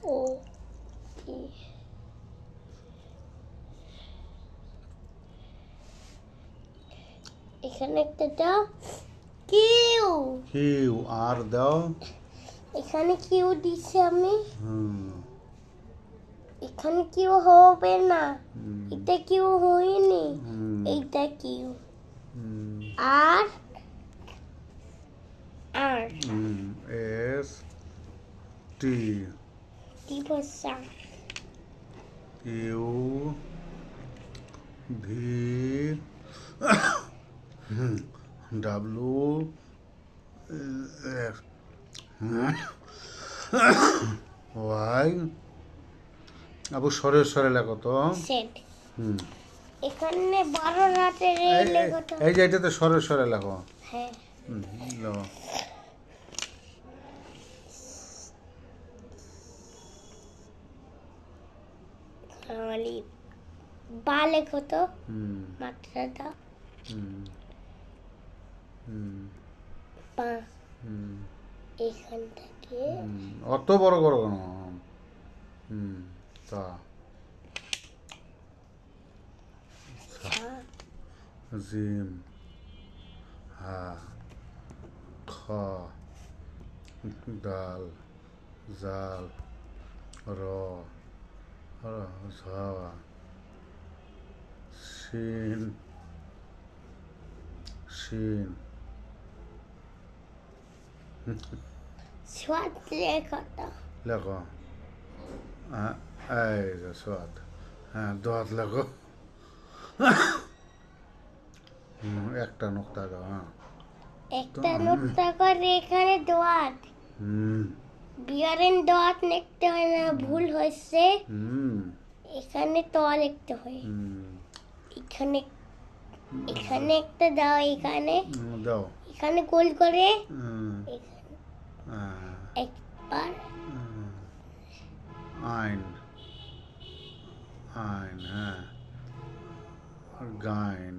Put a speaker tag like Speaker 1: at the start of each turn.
Speaker 1: ও ই এখানে একটা দাও কিউ
Speaker 2: কিউ আর দাও
Speaker 1: এখানে কিউ দিছি আমি
Speaker 2: হুম
Speaker 1: এখানে কিউ হবে না
Speaker 2: হুম,
Speaker 1: এটা কিউ হয়নি
Speaker 2: হুম,
Speaker 1: এইটা কিউ
Speaker 2: হুম,
Speaker 1: আর আর
Speaker 2: হুম, এস টি
Speaker 1: দিবসা
Speaker 2: U V W X Y আবু সরে সরে লেখো তো
Speaker 1: সেট
Speaker 2: হুম
Speaker 1: এখানে 12 রাতের এই
Speaker 2: এই
Speaker 1: লেখাটা
Speaker 2: এই যে এটাতে সরে সরে লেখো
Speaker 1: হ্যাঁ
Speaker 2: হুম লেখো
Speaker 1: খালি বা লেখো তো
Speaker 2: হুম
Speaker 1: মাত্রাটা
Speaker 2: হুম হুম
Speaker 1: বা
Speaker 2: হুম
Speaker 1: এখান থেকে
Speaker 2: অত বড় বড় কেন হুম তা
Speaker 1: ছা
Speaker 2: জিম হা খ দাল জাল র ঝ শিন শিন
Speaker 1: সোয়াদ লেখাটা
Speaker 2: লেখো হ্যাঁ এই যে সোয়াদ হ্যাঁ দোয়াত লেখো একটা নোক্তা দাও হ্যাঁ
Speaker 1: একটা নোটটা করে এখানে দোয়াত
Speaker 2: হুম
Speaker 1: বিয়ারেন দোয়াত লিখতে হয় না ভুল হয়েছে
Speaker 2: হুম
Speaker 1: এখানে তো লিখতে হয়
Speaker 2: হুম
Speaker 1: এখানে এখানে একটা দাও এখানে
Speaker 2: দাও
Speaker 1: এখানে গোল করে
Speaker 2: হুম,
Speaker 1: এখানে
Speaker 2: হ্যাঁ,
Speaker 1: একবার
Speaker 2: আইন আইন হ্যাঁ আর গাইন